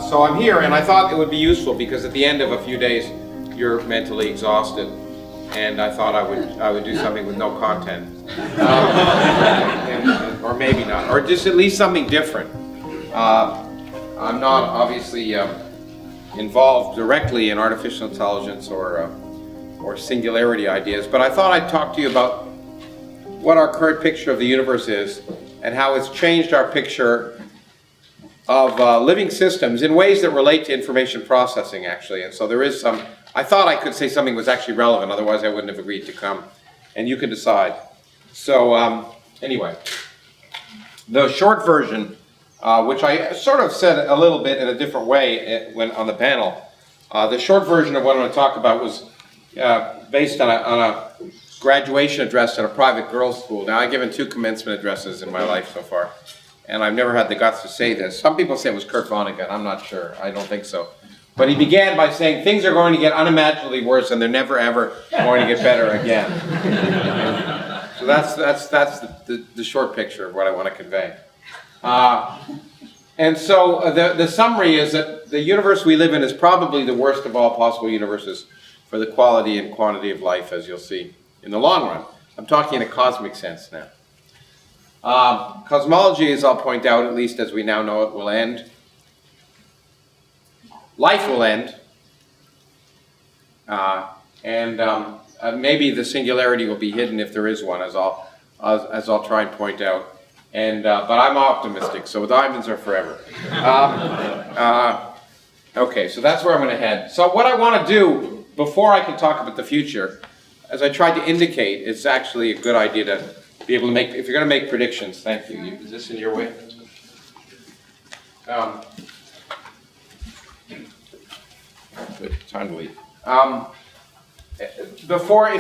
So I'm here, and I thought it would be useful because at the end of a few days, you're mentally exhausted, and I thought I would do something with no content, or maybe not, or just at least something different. I'm not obviously involved directly in artificial intelligence or singularity ideas, but I thought I'd talk to you about what our current picture of the universe is and how it's changed our picture of living systems in ways that relate to information processing, actually. And so there is some, I thought I could say something was actually relevant, otherwise I wouldn't have agreed to come. And you can decide. So anyway, the short version, which I sort of said a little bit in a different way when on the panel, the short version of what I'm going to talk about was based on a graduation address at a private girls' school. Now, I've given 2 commencement addresses in my life so far, and I've never had the guts to say this. Some people say it was Kurt Vonnegut. I'm not sure. I don't think so. But he began by saying, things are going to get unimaginably worse, and they're never, ever going to get better again. So that's the short picture of what I want to convey. And so the summary is that the universe we live in is probably the worst of all possible universes for the quality and quantity of life, as you'll see in the long run. I'm talking in a cosmic sense now. Cosmology, as I'll point out, at least as we now know it, will end. Life will end. Maybe the singularity will be hidden if there is one, as I'll try and point out. But I'm optimistic, so diamonds are forever. Okay, so that's where I'm going to head. So what I want to do, before I can talk about the future, as I tried to indicate, it's actually a good idea to be able to make, if you're going to make predictions, thank you. Is this in your way? Good, time to leave. If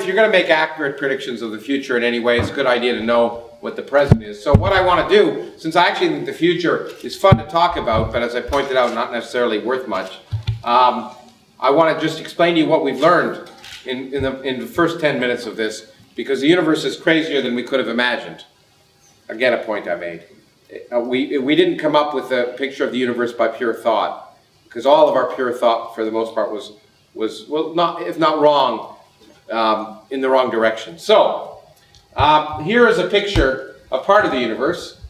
you're going to make accurate predictions of the future in any way, it's a good idea to know what the present is. So what I want to do, since I actually think the future is fun to talk about, but as I pointed out, not necessarily worth much, I want to just explain to you what we've learned in the first 10 minutes of this, because the universe is crazier than we could have imagined. Again, a point I made. We didn't come up with a picture of the universe by pure thought, because all of our pure thought, for the most part, was well, not, if not wrong, in the wrong direction. So, here is a picture of part of the universe.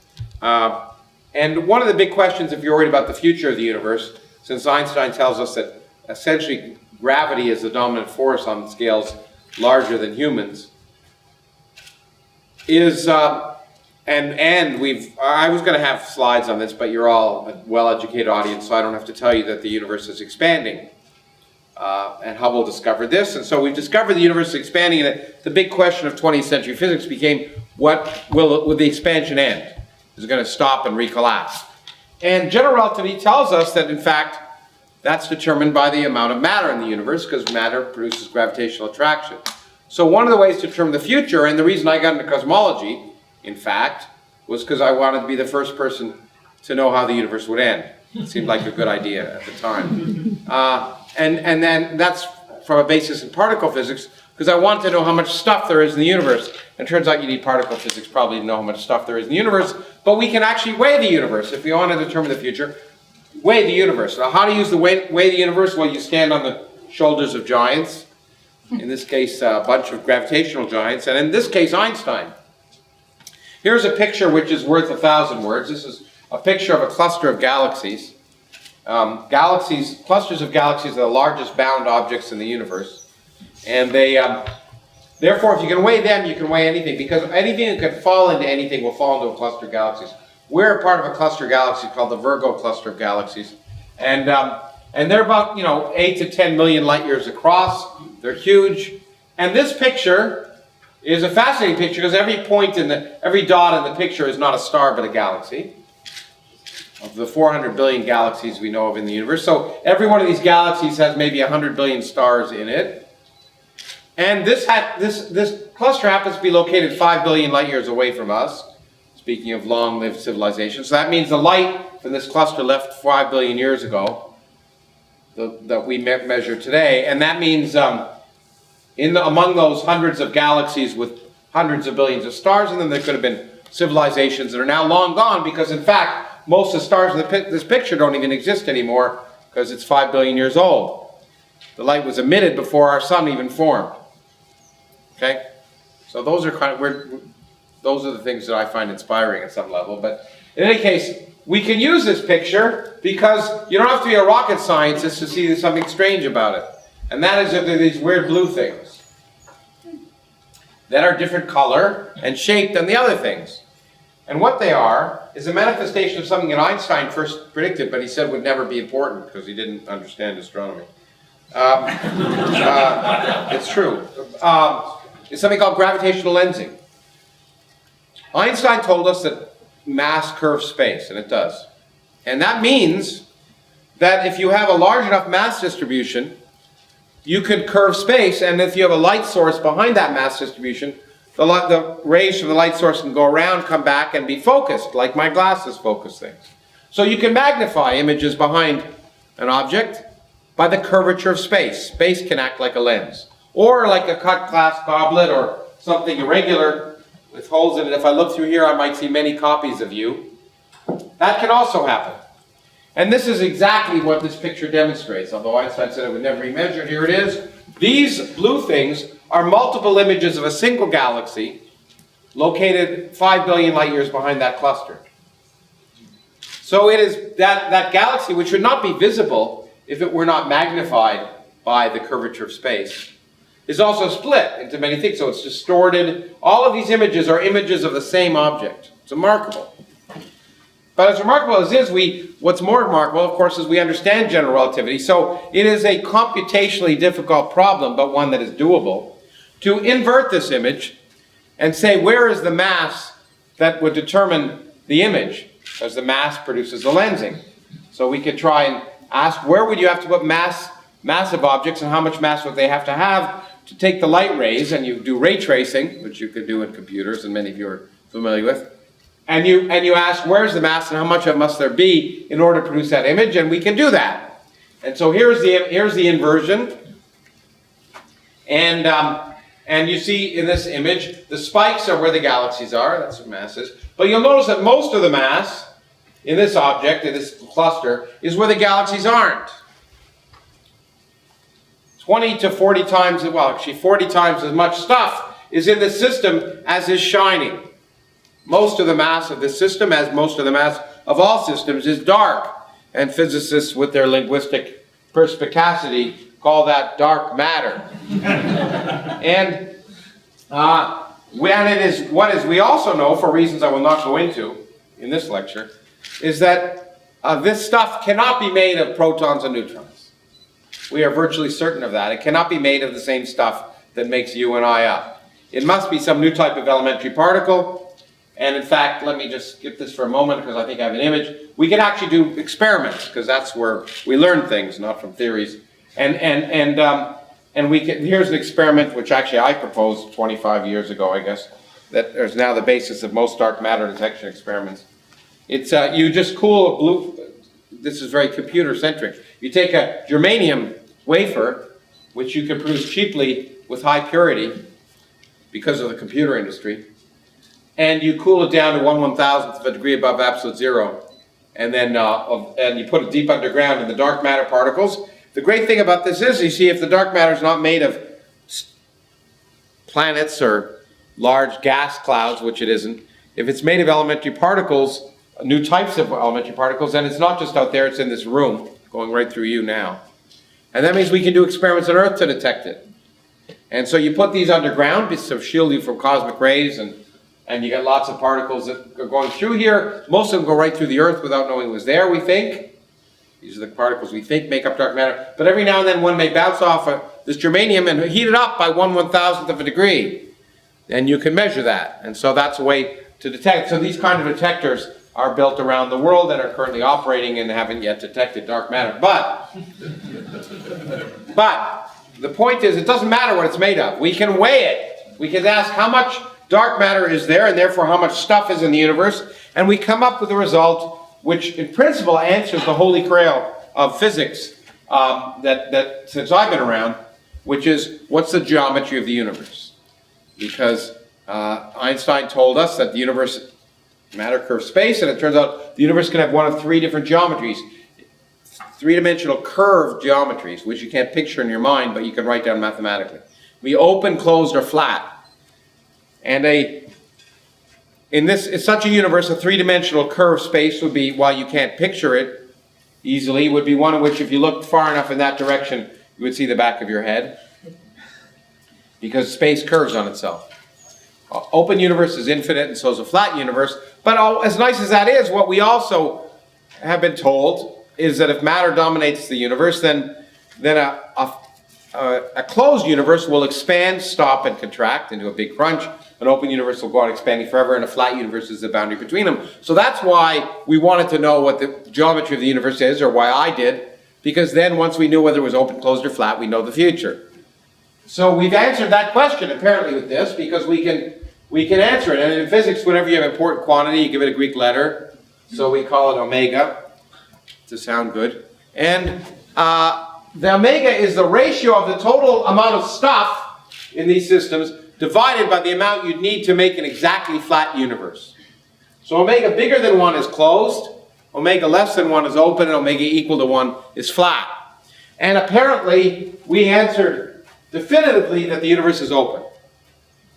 And one of the big questions, if you're worried about the future of the universe, since Einstein tells us that essentially gravity is the dominant force on scales larger than humans, is, I was going to have slides on this, but you're all a well-educated audience, so I don't have to tell you that the universe is expanding. And Hubble discovered this, and so we've discovered the universe is expanding, and the big question of 20th century physics became, what will the expansion end? Is it going to stop and recollapse? And general relativity tells us that, in fact, that's determined by the amount of matter in the universe, because matter produces gravitational attraction. So one of the ways to determine the future, and the reason I got into cosmology, in fact, was because I wanted to be the first person to know how the universe would end. It seemed like a good idea at the time. And then that's from a basis in particle physics, because I wanted to know how much stuff there is in the universe. And it turns out you need particle physics probably to know how much stuff there is in the universe, but we can actually weigh the universe. If you want to determine the future, weigh the universe. Now, how to use the weigh the universe? Well, you stand on the shoulders of giants. In this case, a bunch of gravitational giants, and in this case, Einstein. Here's a picture which is worth 1,000 words. This is a picture of a cluster of galaxies. Clusters of galaxies are the largest bound objects in the universe. And they, therefore, if you can weigh them, you can weigh anything, because anything that could fall into anything will fall into a cluster of galaxies. We're a part of a cluster of galaxies called the Virgo cluster of galaxies. And they're about, 8 to 10 million light years across. They're huge. And this picture is a fascinating picture, because every dot in the picture is not a star, but a galaxy. Of the 400 billion galaxies we know of in the universe. So every one of these galaxies has maybe 100 billion stars in it. And this cluster happens to be located 5 billion light years away from us, speaking of long-lived civilizations. So that means the light from this cluster left 5 billion years ago that we measure today. And that means among those hundreds of galaxies with hundreds of billions of stars in them, there could have been civilizations that are now long gone, because in fact, most of the stars in this picture don't even exist anymore because it's 5 billion years old. The light was emitted before our sun even formed. Okay? So those are those are the things that I find inspiring at some level. But in any case, we can use this picture because you don't have to be a rocket scientist to see there's something strange about it. And that is that there are these weird blue things that are different color and shape than the other things. And what they are is a manifestation of something that Einstein first predicted, but he said would never be important because he didn't understand astronomy. It's true. It's something called gravitational lensing. Einstein told us that mass curves space, and it does. And that means that if you have a large enough mass distribution, you can curve space, and if you have a light source behind that mass distribution, the rays from the light source can go around, come back, and be focused, like my glasses focus things. So you can magnify images behind an object by the curvature of space. Space can act like a lens. Or like a cut glass goblet or something irregular with holes in it. If I look through here, I might see many copies of you. That can also happen. And this is exactly what this picture demonstrates, although Einstein said it would never be measured. Here it is. These blue things are multiple images of a single galaxy located 5 billion light years behind that cluster. So it is that galaxy, which would not be visible if it were not magnified by the curvature of space, is also split into many things, so it's distorted. All of these images are images of the same object. It's remarkable. But as remarkable as it is, what's more remarkable, of course, is we understand general relativity. So it is a computationally difficult problem, but one that is doable, to invert this image and say, where is the mass that would determine the image? Because the mass produces the lensing. So we could try and ask, where would you have to put massive objects, and how much mass would they have to take the light rays, and you do ray tracing, which you could do in computers, and many of you are familiar with, and you ask, where's the mass and how much of it must there be in order to produce that image, and we can do that. And so here's the inversion, and you see in this image, the spikes are where the galaxies are, that's what mass is, but you'll notice that most of the mass in this object, in this cluster, is where the galaxies aren't. 20 to 40 times, well, actually 40 times as much stuff is in the system as is shining. Most of the mass of this system, as most of the mass of all systems, is dark. And physicists, with their linguistic perspicacity, call that dark matter. And when it is, we also know, for reasons I will not go into in this lecture, is that this stuff cannot be made of protons and neutrons. We are virtually certain of that. It cannot be made of the same stuff that makes you and I up. It must be some new type of elementary particle. And in fact, let me just skip this for a moment because I think I have an image. We can actually do experiments because that's where we learn things, not from theories. And we can, here's an experiment which actually I proposed 25 years ago, I guess, that is now the basis of most dark matter detection experiments. It's you just cool a blue. This is very computer-centric. You take a germanium wafer, which you can produce cheaply with high purity because of the computer industry, and you cool it down to 1/1000th of a degree above absolute zero, and then and you put it deep underground in the dark matter particles. The great thing about this is, you see, if the dark matter is not made of planets or large gas clouds, which it isn't, if it's made of elementary particles, new types of elementary particles, and it's not just out there, it's in this room, going right through you now. And that means we can do experiments on Earth to detect it. And so you put these underground to shield you from cosmic rays, and you get lots of particles that are going through here. Most of them go right through the Earth without knowing it was there, we think. These are the particles we think make up dark matter. But every now and then one may bounce off this germanium and heat it up by 1/1000th of a degree. And you can measure that. And so that's a way to detect. So these kind of detectors are built around the world and are currently operating and haven't yet detected dark matter. But the point is, it doesn't matter what it's made of. We can weigh it. We can ask how much dark matter is there, and therefore how much stuff is in the universe, and we come up with a result which in principle answers the holy grail of physics that since I've been around, which is, what's the geometry of the universe? Because Einstein told us that the universe matter curves space, and it turns out the universe can have one of three different geometries. Three-dimensional curved geometries, which you can't picture in your mind, but you can write down mathematically. We open, closed, or flat. And in such a universe, a three-dimensional curved space would be, while you can't picture it easily, would be one in which if you looked far enough in that direction, you would see the back of your head. Because space curves on itself. Open universe is infinite, and so is a flat universe. But as nice as that is, what we also have been told is that if matter dominates the universe, then a closed universe will expand, stop, and contract into a big crunch. An open universe will go on expanding forever, and a flat universe is the boundary between them. So that's why we wanted to know what the geometry of the universe is, or why I did, because then once we knew whether it was open, closed, or flat, we know the future. So we've answered that question apparently with this, because we can answer it. And in physics, whenever you have important quantity, you give it a Greek letter. So we call it omega, to sound good. And the omega is the ratio of the total amount of stuff in these systems divided by the amount you'd need to make an exactly flat universe. So omega bigger than 1 is closed, omega less than 1 is open, and omega equal to 1 is flat. And apparently we answered definitively that the universe is open.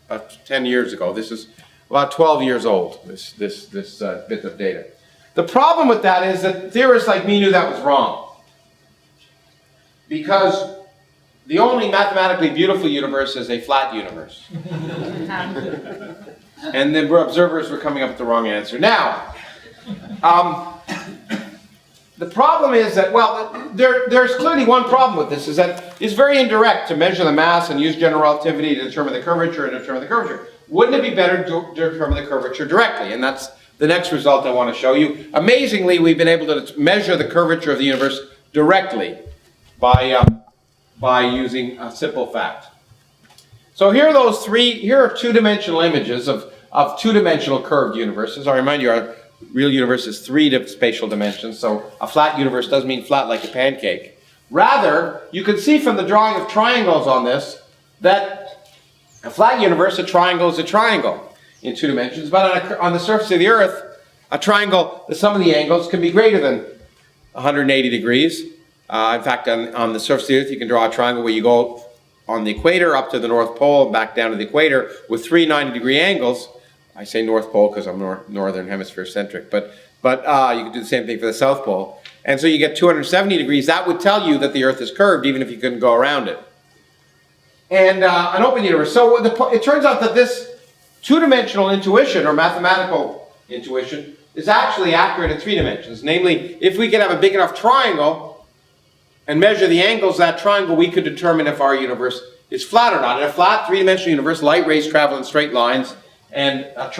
About 10 years ago. This is about 12 years old, this bit of data. The problem with that is that theorists like me knew that was wrong. Because the only mathematically beautiful universe is a flat universe. And the observers were coming up with the wrong answer. Now, the problem is that, well, there's clearly one problem with this, is that it's very indirect to measure the mass and use general relativity to determine the curvature and determine the curvature. Wouldn't it be better to determine the curvature directly? And that's the next result I want to show you. Amazingly, we've been able to measure the curvature of the universe directly by using a simple fact. So here are two-dimensional images of two-dimensional curved universes. I'll remind you, our real universe is three spatial dimensions, so a flat universe doesn't mean flat like a pancake. Rather, you can see from the drawing of triangles on this that a flat universe, a triangle is a triangle in two dimensions, but on the surface of the Earth, a triangle, the sum of the angles can be greater than 180 degrees. In fact, on the surface of the Earth, you can draw a triangle where you go on the equator up to the North Pole and back down to the equator with three 90-degree angles. I say North Pole because I'm northern hemisphere centric, but you can do the same thing for the South Pole. And so you get 270 degrees. That would tell you that the Earth is curved, even if you couldn't go around it. And an open universe. So it turns out that this two-dimensional intuition, or mathematical intuition, is actually accurate in three dimensions. Namely, if we could have a big enough triangle and measure the angles of that triangle, we could determine if our universe is flat or not. In a flat, three-dimensional universe, light rays travel in straight lines, and a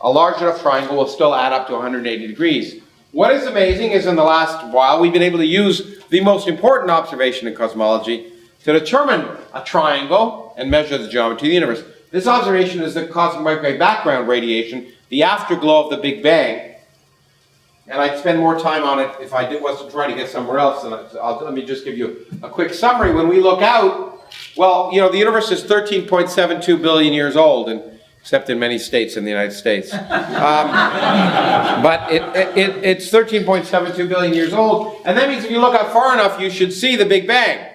large enough triangle will still add up to 180 degrees. What is amazing is in the last while, we've been able to use the most important observation in cosmology to determine a triangle and measure the geometry of the universe. This observation is the cosmic microwave background radiation, the afterglow of the Big Bang. And I'd spend more time on it if I wasn't trying to get somewhere else. And let me just give you a quick summary. When we look out, well, you know, the universe is 13.72 billion years old, except in many states in the United States. But it's 13.72 billion years old. And that means if you look out far enough, you should see the Big Bang.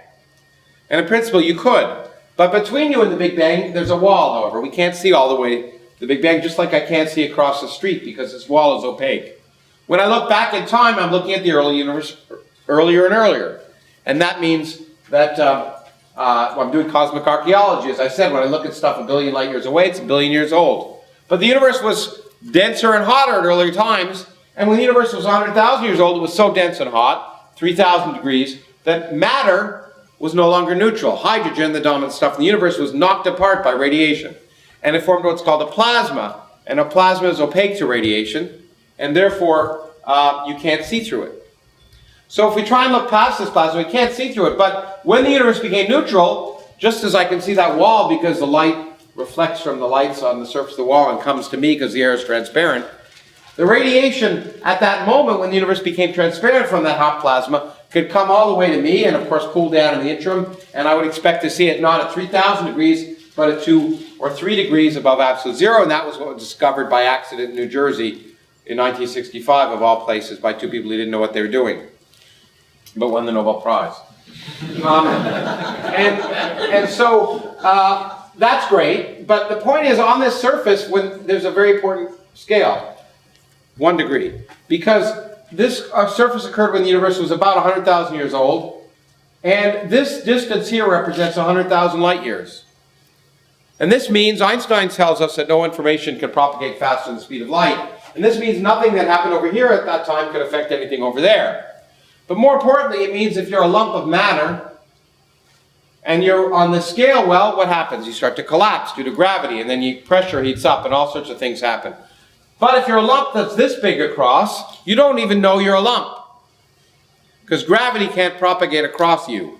And in principle, you could. But between you and the Big Bang, there's a wall, however. We can't see all the way to the Big Bang, just like I can't see across the street because this wall is opaque. When I look back in time, I'm looking at the early universe earlier and earlier. And that means that I'm doing cosmic archaeology. As I said, when I look at stuff a billion light years away, it's a billion years old. But the universe was denser and hotter at earlier times. And when the universe was 100,000 years old, it was so dense and hot, 3,000 degrees, that matter was no longer neutral. Hydrogen, the dominant stuff in the universe, was knocked apart by radiation. And it formed what's called a plasma. And a plasma is opaque to radiation. And therefore, you can't see through it. So if we try and look past this plasma, we can't see through it. But when the universe became neutral, just as I can see that wall because the light reflects from the lights on the surface of the wall and comes to me because the air is transparent, the radiation at that moment when the universe became transparent from that hot plasma could come all the way to me and of course cool down in the interim, and I would expect to see it not at 3,000 degrees, but at 2 or 3 degrees above absolute zero, and that was what was discovered by accident in New Jersey in 1965, of all places, by 2 people who didn't know what they were doing, but won the Nobel Prize. And so that's great, but the point is, on this surface, when there's a very important scale, 1 degree, because this surface occurred when the universe was about 100,000 years old, and this distance here represents 100,000 light years. And this means Einstein tells us that no information can propagate faster than the speed of light, and this means nothing that happened over here at that time could affect anything over there. But more importantly, it means if you're a lump of matter, and you're on the scale, well, what happens? You start to collapse due to gravity, and then pressure heats up, and all sorts of things happen. But if you're a lump that's this big across, you don't even know you're a lump, because gravity can't propagate across you.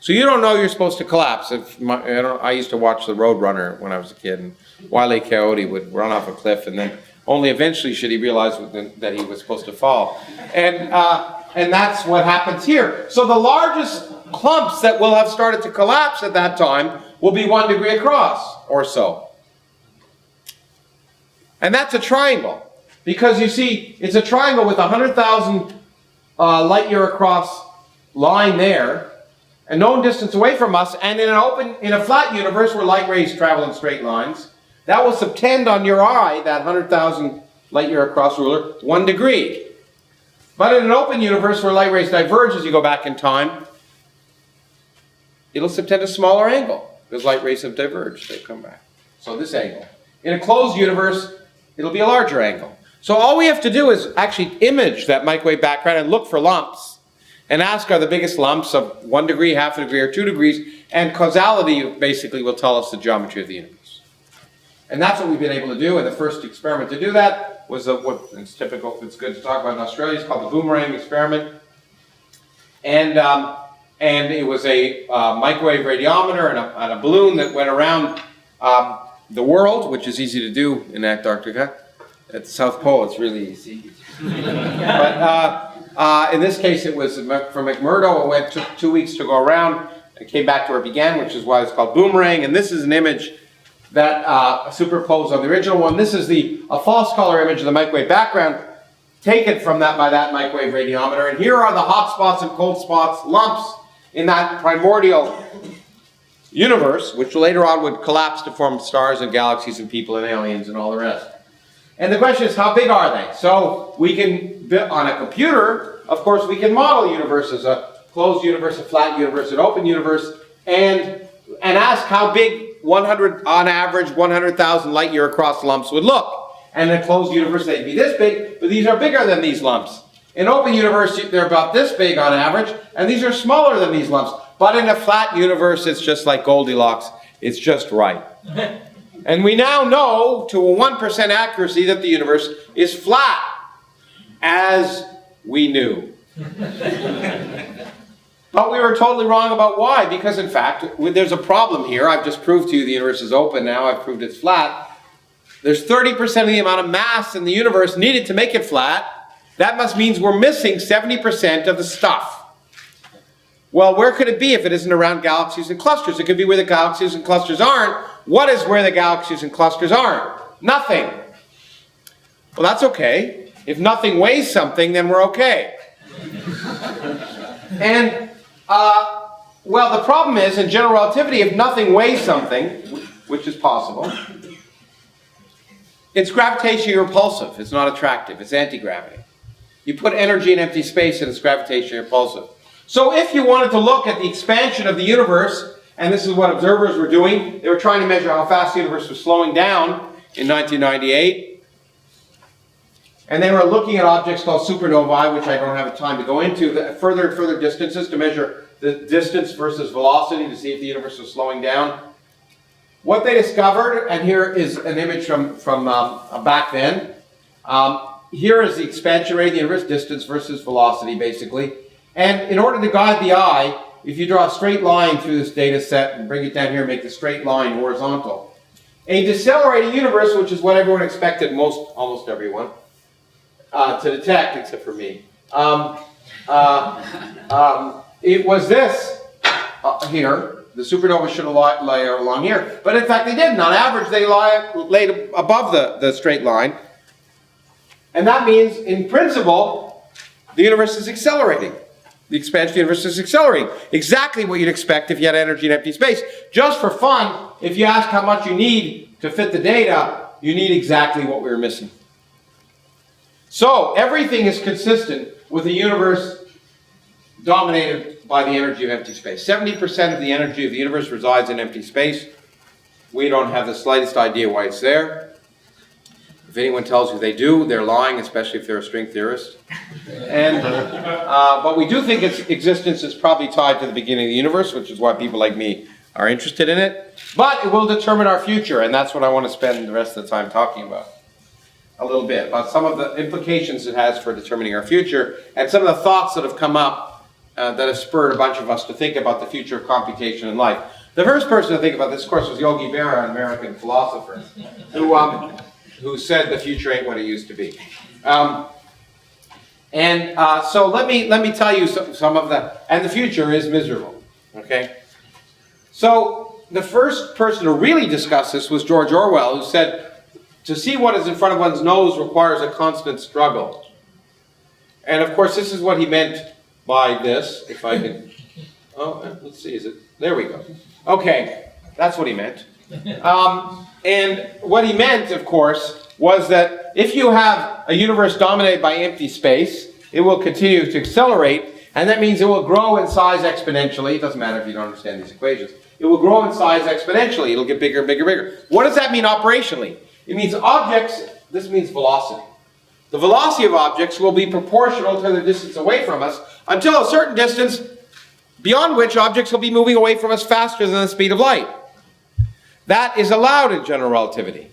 So you don't know you're supposed to collapse. I used to watch The Roadrunner when I was a kid, and Wile E. Coyote would run off a cliff, and then only eventually should he realize that he was supposed to fall. And that's what happens here. So the largest clumps that will have started to collapse at that time will be 1 degree across, or so. And that's a triangle, because you see, it's a triangle with 100,000 light year across line there, a known distance away from us, and in a flat universe where light rays travel in straight lines, that will subtend on your eye, that 100,000 light year across ruler, 1 degree. But in an open universe where light rays diverge as you go back in time, it'll subtend a smaller angle, because light rays have diverged, they come back. So this angle. In a closed universe, it'll be a larger angle. So all we have to do is actually image that microwave background and look for lumps, and ask, are the biggest lumps of 1 degree, half a degree, or 2 degrees, and causality basically will tell us the geometry of the universe. And that's what we've been able to do, and the first experiment to do that was what it's typical, it's good to talk about in Australia, it's called the boomerang experiment. And it was a microwave radiometer and a balloon that went around the world, which is easy to do in Antarctica. At the South Pole, it's really easy. But in this case, it was from McMurdo. It took 2 weeks to go around. It came back to where it began, which is why it's called boomerang. And this is an image that superposed on the original one. This is a false color image of the microwave background taken from by that microwave radiometer. And here are the hot spots and cold spots, lumps in that primordial universe, which later on would collapse to form stars and galaxies and people and aliens and all the rest. And the question is, how big are they? So we can, on a computer, of course, we can model universes, a closed universe, a flat universe, an open universe, and ask how big on average, 100,000 light year across lumps would look. And in a closed universe, they'd be this big, but these are bigger than these lumps. In an open universe, they're about this big on average, and these are smaller than these lumps. But in a flat universe, it's just like Goldilocks. It's just right. And we now know to a 1% accuracy that the universe is flat, as we knew. But we were totally wrong about why, because in fact, there's a problem here. I've just proved to you the universe is open now. I've proved it's flat. There's 30% of the amount of mass in the universe needed to make it flat. That means we're missing 70% of the stuff. Well, where could it be if it isn't around galaxies and clusters? It could be where the galaxies and clusters aren't. What is where the galaxies and clusters aren't? Nothing. Well, that's okay. If nothing weighs something, then we're okay. And, well, the problem is, in general relativity, if nothing weighs something, which is possible, it's gravitationally repulsive. It's not attractive. It's anti-gravity. You put energy in empty space and it's gravitationally repulsive. So if you wanted to look at the expansion of the universe, and this is what observers were doing, they were trying to measure how fast the universe was slowing down in 1998. And they were looking at objects called supernovae, which I don't have time to go into, further and further distances to measure the distance versus velocity to see if the universe was slowing down. What they discovered, and here is an image from back then. Here is the expansion rate of the universe, distance versus velocity, basically. And in order to guide the eye, if you draw a straight line through this data set and bring it down here and make the straight line horizontal, a decelerating universe, which is what everyone expected, almost everyone, to detect, except for me. It was this here, The supernovas should have lay along here. But in fact, they didn't. On average, they laid above the straight line. And that means, in principle, the universe is accelerating. The expansion of the universe is accelerating. Exactly what you'd expect if you had energy in empty space. Just for fun, if you ask how much you need to fit the data, you need exactly what we were missing. So, everything is consistent with a universe dominated by the energy of empty space. 70% of the energy of the universe resides in empty space. We don't have the slightest idea why it's there. If anyone tells you they do, they're lying, especially if they're a string theorist. But we do think its existence is probably tied to the beginning of the universe, which is why people like me are interested in it. But it will determine our future, and that's what I want to spend the rest of the time talking about. A little bit about some of the implications it has for determining our future, and some of the thoughts that have come up that have spurred a bunch of us to think about the future of computation in life. The first person to think about this, of course, was Yogi Berra, an American philosopher, who said the future ain't what it used to be. So let me tell you some of the, and the future is miserable, okay? So the first person to really discuss this was George Orwell, who said, to see what is in front of one's nose requires a constant struggle. And of course, this is what he meant by this, if I can, let's see, is it, there we go. Okay, that's what he meant. And what he meant, of course, was that if you have a universe dominated by empty space, it will continue to accelerate, and that means it will grow in size exponentially. It doesn't matter if you don't understand these equations. It will grow in size exponentially. It'll get bigger and bigger and bigger. What does that mean operationally? It means objects, this means velocity. The velocity of objects will be proportional to the distance away from us until a certain distance, beyond which objects will be moving away from us faster than the speed of light. That is allowed in general relativity.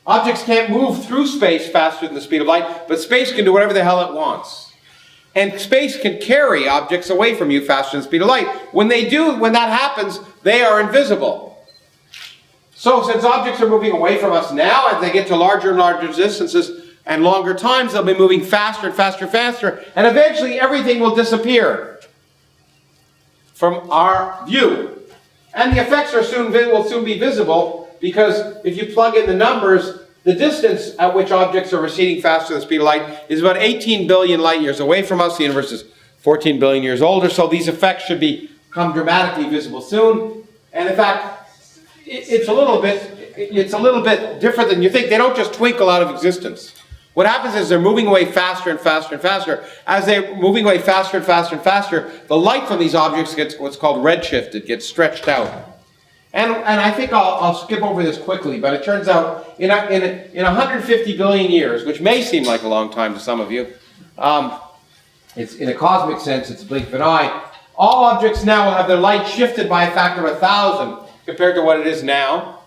Objects can't move through space faster than the speed of light, but space can do whatever the hell it wants. And space can carry objects away from you faster than the speed of light. When that happens, they are invisible. So since objects are moving away from us now, as they get to larger and larger distances and longer times, they'll be moving faster and faster and faster, and eventually everything will disappear from our view. And the effects will soon be visible, because if you plug in the numbers, the distance at which objects are receding faster than the speed of light is about 18 billion light years away from us. The universe is 14 billion years older, so these effects should become dramatically visible soon. And in fact, it's a little bit different than you think. They don't just twinkle out of existence. What happens is they're moving away faster and faster and faster. As they're moving away faster and faster and faster, the light from these objects gets what's called redshift. It gets stretched out. And I think I'll skip over this quickly, but it turns out in 150 billion years, which may seem like a long time to some of you, it's in a cosmic sense, it's a blink of an eye. All objects now will have their light shifted by a factor of 1,000 compared to what it is now.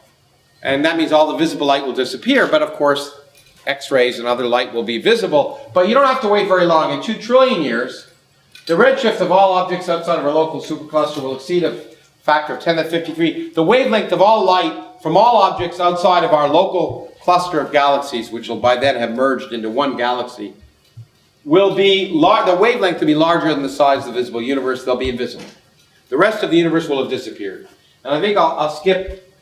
And that means all the visible light will disappear, but of course, X-rays and other light will be visible. But you don't have to wait very long. In 2 trillion years, the redshift of all objects outside of our local supercluster will exceed a factor of 10 to the 53. The wavelength of all light from all objects outside of our local cluster of galaxies, which will by then have merged into one galaxy, will be the wavelength will be larger than the size of the visible universe. They'll be invisible. The rest of the universe will have disappeared. And I think I'll skip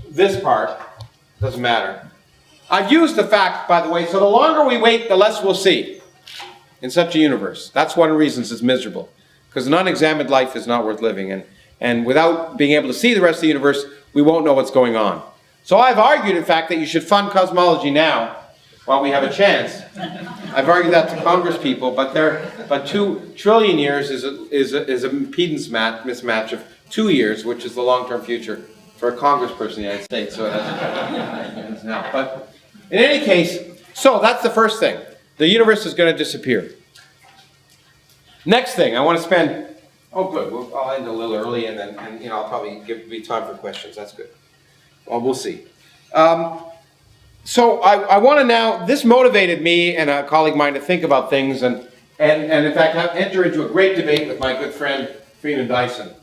this part. Doesn't matter. I've used the fact, by the way, so the longer we wait, the less we'll see in such a universe. That's one of the reasons it's miserable. Because an unexamined life is not worth living. And without being able to see the rest of the universe, we won't know what's going on. So I've argued, in fact, that you should fund cosmology now while we have a chance. I've argued that to Congress people, but 2 trillion years is a impedance mismatch of 2 years, which is the long-term future for a congressperson in the United States. So that's now. But in any case, so that's the first thing. The universe is going to disappear. Next thing, I want to spend. Oh, good. I'll end a little early, and then I'll probably give me time for questions. That's good. Well, we'll see. So I want to now. This motivated me and a colleague of mine to think about things, and in fact enter into a great debate with my good friend Freeman Dyson.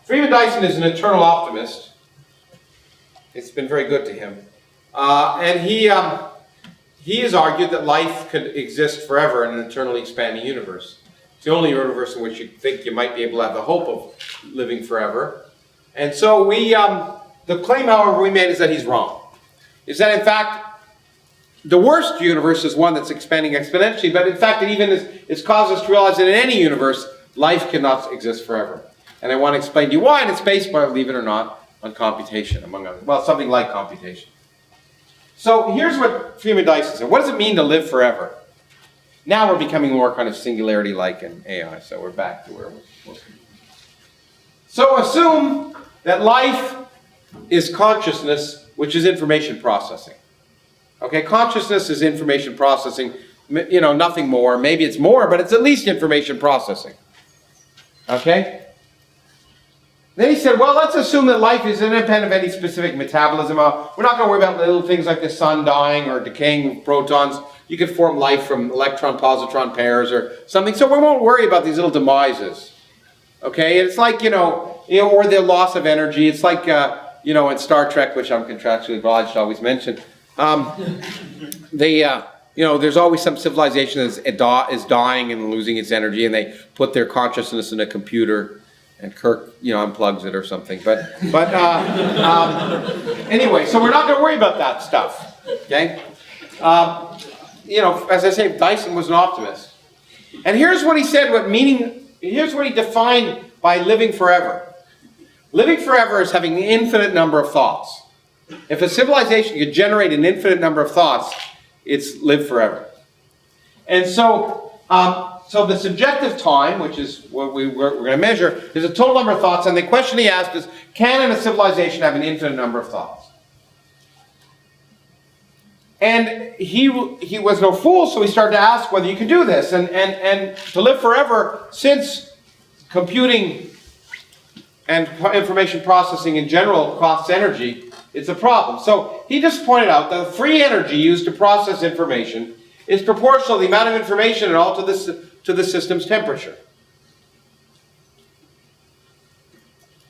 Freeman Dyson is an eternal optimist. It's been very good to him, and he has argued that life could exist forever in an eternally expanding universe. It's the only universe in which you think you might be able to have the hope of living forever. And so the claim, however, we made is that he's wrong. Is that, in fact, the worst universe is one that's expanding exponentially, but in fact, it's caused us to realize that in any universe, life cannot exist forever. And I want to explain to you why, and it's based, believe it or not, on computation, among others. Well, something like computation. So here's what Freeman Dyson said. What does it mean to live forever? Now we're becoming more kind of singularity-like in AI, so we're back to where we're. So assume that life is consciousness, which is information processing. Okay, consciousness is information processing, nothing more. Maybe it's more, but it's at least information processing. Okay? Then he said, well, let's assume that life is independent of any specific metabolism. We're not going to worry about little things like the sun dying or decaying of protons. You could form life from electron-positron pairs or something. So we won't worry about these little demises. Okay? It's like, or the loss of energy. It's like, in Star Trek, which I'm contractually obliged to always mention, there's always some civilization that is dying and losing its energy, and they put their consciousness in a computer, and Kirk, unplugs it or something. But anyway, so we're not going to worry about that stuff. Okay, as I say, Dyson was an optimist, and here's what he said. Here's what he defined by living forever. Living forever is having an infinite number of thoughts. If a civilization could generate an infinite number of thoughts, it's live forever. And so the subjective time, which is what we're going to measure, is a total number of thoughts. And the question he asked is, can a civilization have an infinite number of thoughts? And he was no fool, so he started to ask whether you can do this. And to live forever, since computing and information processing in general costs energy, it's a problem. So he just pointed out that the free energy used to process information is proportional to the amount of information and all to the system's temperature.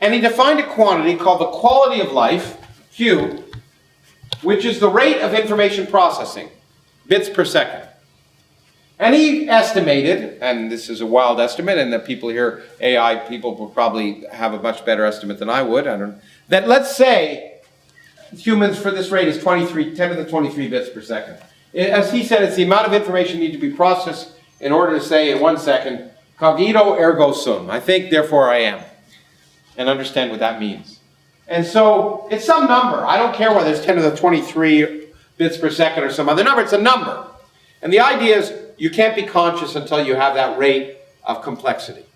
And he defined a quantity called the quality of life, Q, which is the rate of information processing, bits per second. And he estimated, and this is a wild estimate, and the people here, AI people, will probably have a much better estimate than I would, that let's say humans for this rate is 10 to the 23 bits per second. As he said, it's the amount of information need to be processed in order to say in 1 second, cogito ergo sum. I think, therefore I am. And understand what that means. And so it's some number. I don't care whether it's 10 to the 23 bits per second or some other number. It's a number. And the idea is you can't be conscious until you have that rate of complexity.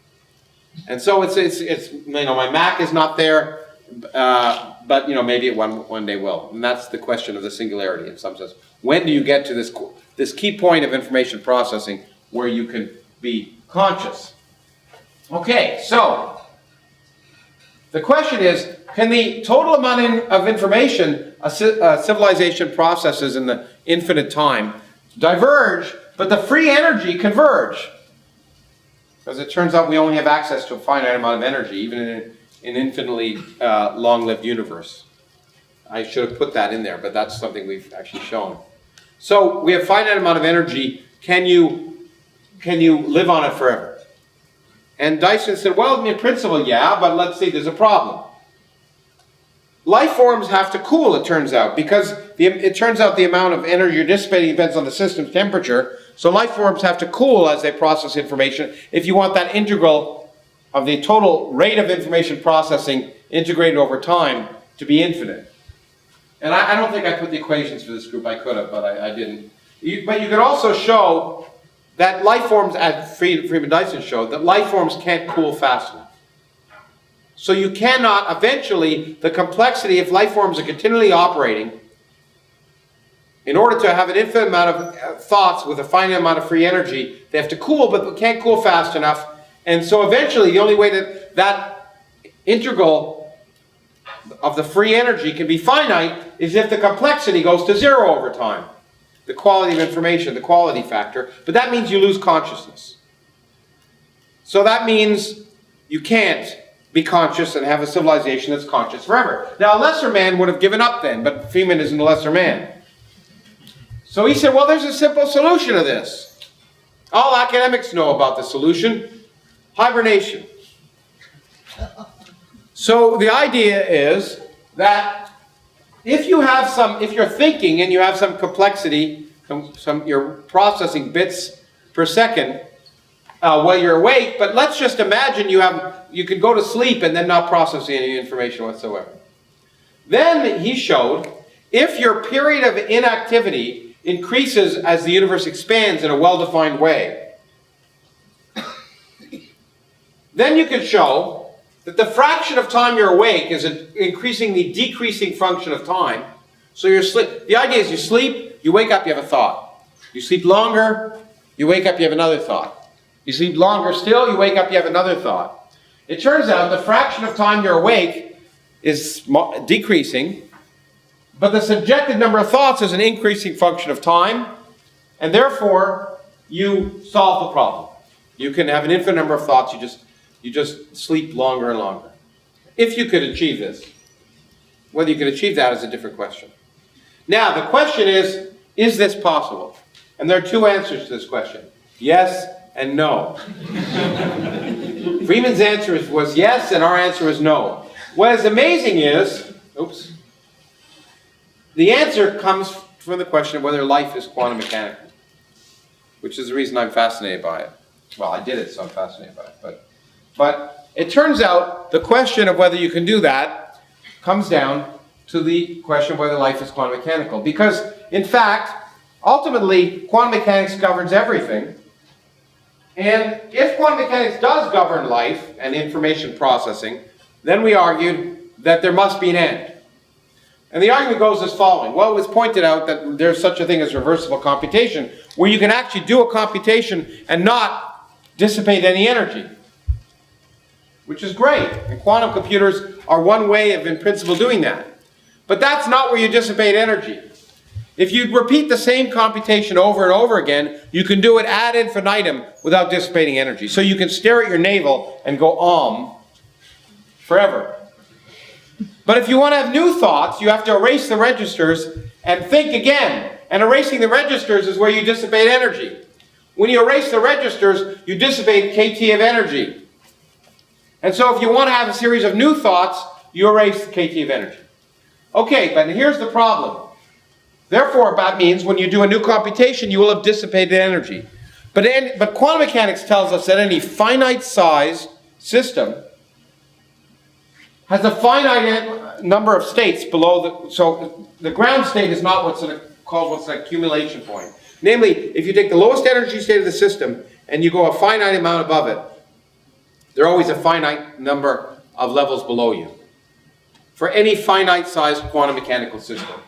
And so it's my Mac is not there, but maybe it one day will. And that's the question of the singularity in some sense. When do you get to this key point of information processing where you can be conscious? Okay, so the question is, can the total amount of information a civilization processes in the infinite time diverge, but the free energy converge? Because it turns out we only have access to a finite amount of energy, even in an infinitely long-lived universe. I should have put that in there, but that's something we've actually shown. So we have a finite amount of energy. Can you live on it forever? And Dyson said, well, in principle, yeah, but let's see, there's a problem. Life forms have to cool, it turns out, because it turns out the amount of energy you're dissipating depends on the system's temperature. So life forms have to cool as they process information if you want that integral of the total rate of information processing integrated over time to be infinite. And I don't think I put the equations for this group. I could have, but I didn't. But you could also show that life forms, as Freeman Dyson showed, that life forms can't cool fast enough. So you cannot, eventually, the complexity, if life forms are continually operating, in order to have an infinite amount of thoughts with a finite amount of free energy, they have to cool, but they can't cool fast enough. And so eventually, the only way that integral of the free energy can be finite is if the complexity goes to zero over time. The quality of information, the quality factor. But that means you lose consciousness. So that means you can't be conscious and have a civilization that's conscious forever. Now, a lesser man would have given up then, but Freeman isn't a lesser man. So he said, well, there's a simple solution to this. All academics know about the solution: hibernation. So the idea is that if you're thinking and you have some complexity, you're processing bits per second while you're awake, but let's just imagine you could go to sleep and then not process any information whatsoever. Then he showed if your period of inactivity increases as the universe expands in a well-defined way, then you could show that the fraction of time you're awake is an increasingly decreasing function of time. So the idea is you sleep, you wake up, you have a thought. You sleep longer, you wake up, you have another thought. You sleep longer still, you wake up, you have another thought. It turns out the fraction of time you're awake is decreasing, but the subjective number of thoughts is an increasing function of time, and therefore you solve the problem. You can have an infinite number of thoughts, you just sleep longer and longer. If you could achieve this. Whether you could achieve that is a different question. Now, the question is this possible? And there are two answers to this question. Yes and no. Freeman's answer was yes, and our answer is no. What is amazing is, the answer comes from the question of whether life is quantum mechanical, which is the reason I'm fascinated by it. Well, I did it, so I'm fascinated by it. But it turns out the question of whether you can do that comes down to the question of whether life is quantum mechanical. Because, in fact, ultimately, quantum mechanics governs everything. And if quantum mechanics does govern life and information processing, then we argued that there must be an end. And the argument goes as following. Well, it was pointed out that there's such a thing as reversible computation, where you can actually do a computation and not dissipate any energy, which is great. And quantum computers are one way of, in principle, doing that. But that's not where you dissipate energy. If you repeat the same computation over and over again, you can do it ad infinitum without dissipating energy. So you can stare at your navel and go forever. But if you want to have new thoughts, you have to erase the registers and think again. And erasing the registers is where you dissipate energy. When you erase the registers, you dissipate kT of energy. And so if you want to have a series of new thoughts, you erase kT of energy. Okay, but here's the problem. Therefore, that means when you do a new computation, you will have dissipated energy. But quantum mechanics tells us that any finite size system has a finite number of states below so the ground state is not what's called an accumulation point. Namely, if you take the lowest energy state of the system and you go a finite amount above it, there are always a finite number of levels below you for any finite-sized quantum mechanical system.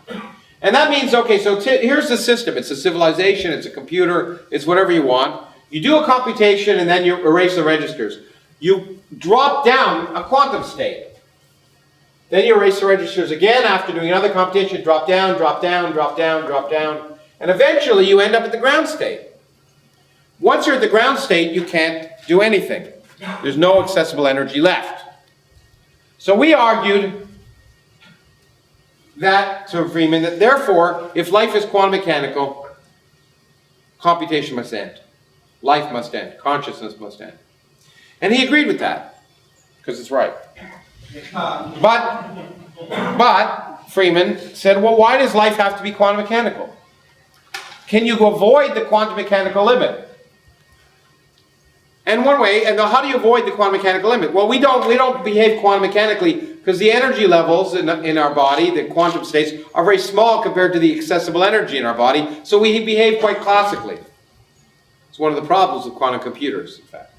And that means, okay, so here's the system. It's a civilization, it's a computer, it's whatever you want. You do a computation and then you erase the registers. You drop down a quantum state. Then you erase the registers again after doing another computation, drop down, drop down, drop down, drop down, and eventually you end up at the ground state. Once you're at the ground state, you can't do anything. There's no accessible energy left. So we argued to Freeman, that therefore, if life is quantum mechanical, computation must end. Life must end. Consciousness must end. And he agreed with that, because it's right. But Freeman said, well, why does life have to be quantum mechanical? Can you avoid the quantum mechanical limit? And one way, and how do you avoid the quantum mechanical limit? Well, we don't behave quantum mechanically because the energy levels in our body, the quantum states, are very small compared to the accessible energy in our body, so we behave quite classically. It's one of the problems with quantum computers, in fact.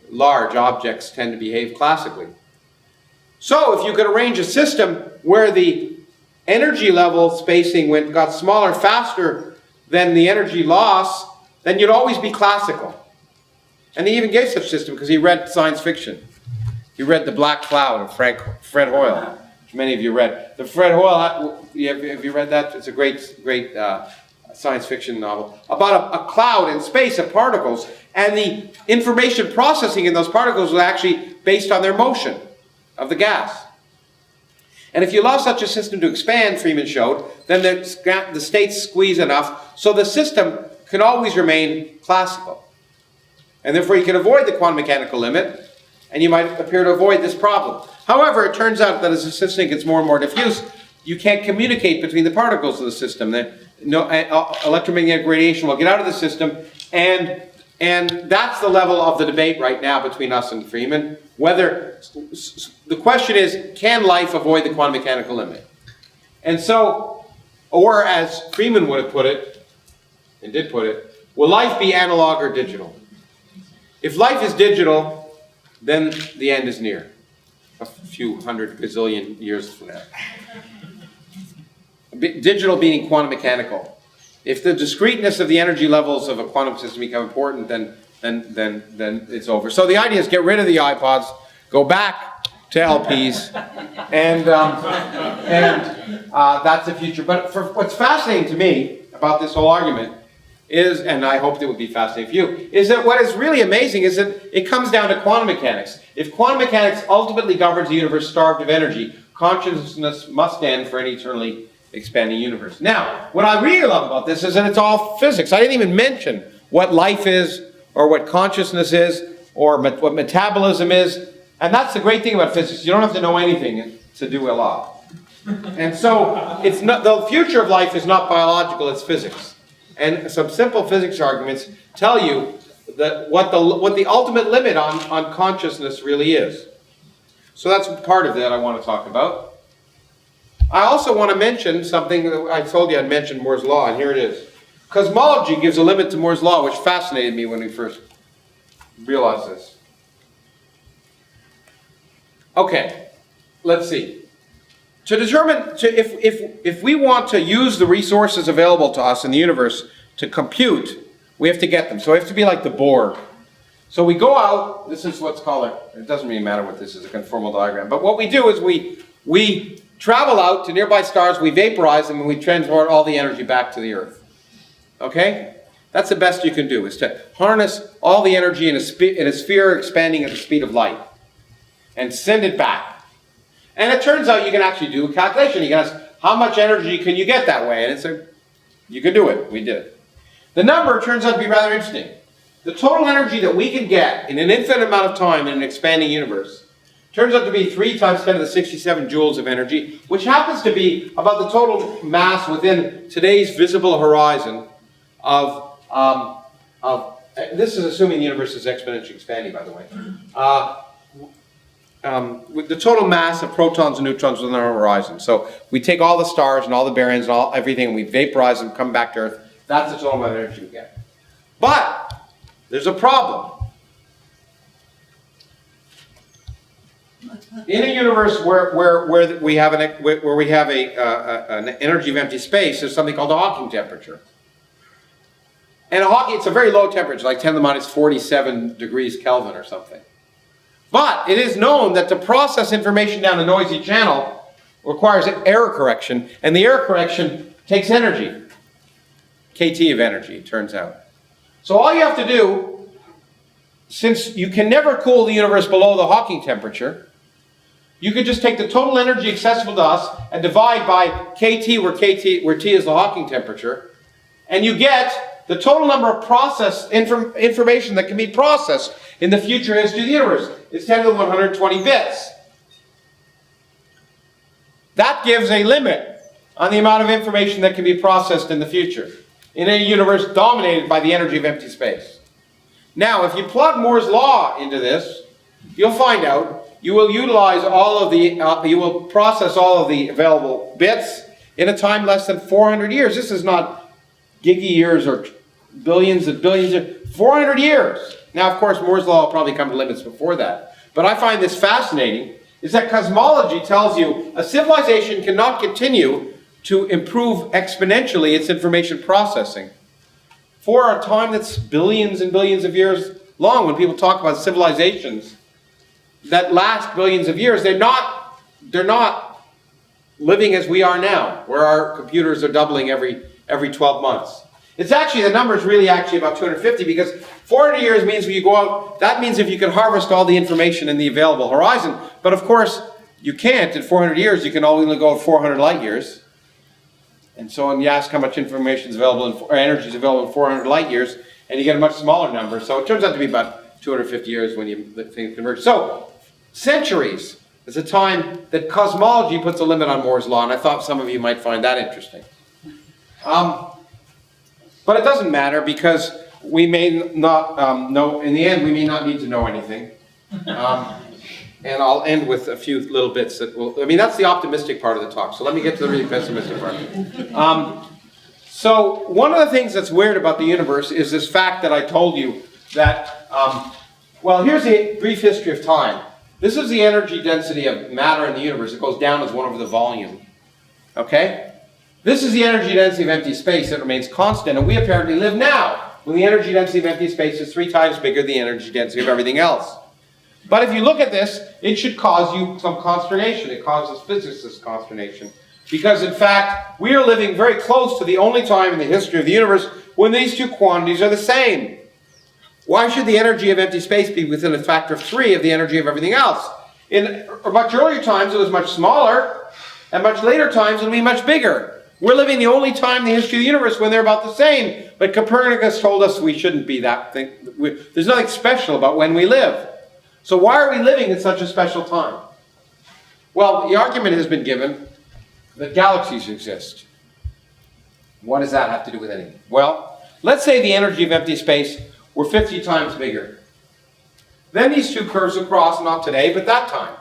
Large objects tend to behave classically. So if you could arrange a system where the energy level spacing got smaller faster than the energy loss, then you'd always be classical. And he even gave such a system because he read science fiction. He read The Black Cloud of Fred Hoyle, which many of you read. The Fred Hoyle, have you read that? It's a great science fiction novel about a cloud in space of particles, and the information processing in those particles was actually based on their motion of the gas. And if you allow such a system to expand, Freeman showed, then the states squeeze enough so the system can always remain classical. And therefore you can avoid the quantum mechanical limit, and you might appear to avoid this problem. However, it turns out that as the system gets more and more diffuse, you can't communicate between the particles of the system. Electromagnetic radiation will get out of the system, and that's the level of the debate right now between us and Feynman. The question is, can life avoid the quantum mechanical limit? And so, or as Feynman would have put it, and did put it, will life be analog or digital? If life is digital, then the end is near, a few hundred gazillion years from now. Digital being quantum mechanical. If the discreteness of the energy levels of a quantum system become important, then it's over. So the idea is get rid of the iPods, go back to LPs, and that's the future. But what's fascinating to me about this whole argument is, and I hoped it would be fascinating for you, is that what is really amazing is that it comes down to quantum mechanics. If quantum mechanics ultimately governs a universe starved of energy, consciousness must end for an eternally expanding universe. Now, what I really love about this is that it's all physics. I didn't even mention what life is, or what consciousness is, or what metabolism is. And that's the great thing about physics. You don't have to know anything to do a lot. And so, it's not, the future of life is not biological, it's physics. And some simple physics arguments tell you that what the ultimate limit on consciousness really is. So that's part of that I want to talk about. I also want to mention something that I told you I'd mention Moore's law, and here it is. Cosmology gives a limit to Moore's law, which fascinated me when we first realized this. Okay, let's see. To determine, if we want to use the resources available to us in the universe to compute, we have to get them. So we have to be like the Borg. So we go out, this is what's called it doesn't really matter what this is, a conformal diagram, but what we do is we travel out to nearby stars, we vaporize them, and we transport all the energy back to the Earth. Okay? That's the best you can do, is to harness all the energy in a sphere expanding at the speed of light and send it back. And it turns out you can actually do a calculation. You can ask, how much energy can you get that way? And you can do it. We did it. The number turns out to be rather interesting. The total energy that we can get in an infinite amount of time in an expanding universe turns out to be 3 times 10 to the 67 joules of energy, which happens to be about the total mass within today's visible horizon of this is assuming the universe is exponentially expanding, by the way. With the total mass of protons and neutrons within our horizon. So we take all the stars and all the baryons and everything, and we vaporize them, come back to Earth. That's the total amount of energy we get. But there's a problem. In a universe where we have an energy of empty space, there's something called a Hawking temperature. And it's a very low temperature, like 10 to the minus 47 degrees Kelvin or something. But it is known that to process information down a noisy channel requires error correction, and the error correction takes energy. KT of energy, it turns out. So all you have to do, since you can never cool the universe below the Hawking temperature, you could just take the total energy accessible to us and divide by KT, where T is the Hawking temperature, and you get the total number of information that can be processed in the future history of the universe. Is 10 to the 120 bits. That gives a limit on the amount of information that can be processed in the future in a universe dominated by the energy of empty space. Now, if you plug Moore's law into this, you'll find out you will utilize all of the, you will process all of the available bits in a time less than 400 years. This is not giggy years or billions and billions of 400 years. Now, of course, Moore's law will probably come to limits before that. But I find this fascinating, is that cosmology tells you a civilization cannot continue to improve exponentially its information processing for a time that's billions and billions of years long. When people talk about civilizations that last billions of years, they're not living as we are now, where our computers are doubling every 12 months. It's actually, the number is really actually about 250, because 400 years means when you go out, that means if you can harvest all the information in the available horizon. But of course, you can't. In 400 years, you can only go 400 light years. And so when you ask how much information is available, or energy is available in 400 light years, and you get a much smaller number. So it turns out to be about 250 years when things converge. So centuries is a time that cosmology puts a limit on Moore's law, and I thought some of you might find that interesting. But it doesn't matter, because we may not know, in the end, we may not need to know anything. And I'll end with a few little bits that will, that's the optimistic part of the talk, so let me get to the really pessimistic part. So one of the things that's weird about the universe is this fact that I told you that, well, here's a brief history of time. This is the energy density of matter in the universe. It goes down as 1 over the volume. Okay? This is the energy density of empty space that remains constant, and we apparently live now when the energy density of empty space is 3 times bigger than the energy density of everything else. But if you look at this, it should cause you some consternation. It causes physicists consternation. Because in fact, we are living very close to the only time in the history of the universe when these two quantities are the same. Why should the energy of empty space be within a factor of 3 of the energy of everything else? In much earlier times, it was much smaller, and much later times, it'll be much bigger. We're living the only time in the history of the universe when they're about the same. But Copernicus told us we shouldn't be that thing. There's nothing special about when we live. So why are we living in such a special time? Well, the argument has been given that galaxies exist. What does that have to do with anything? Well, let's say the energy of empty space were 50 times bigger. Then these two curves will cross, not today, but that time.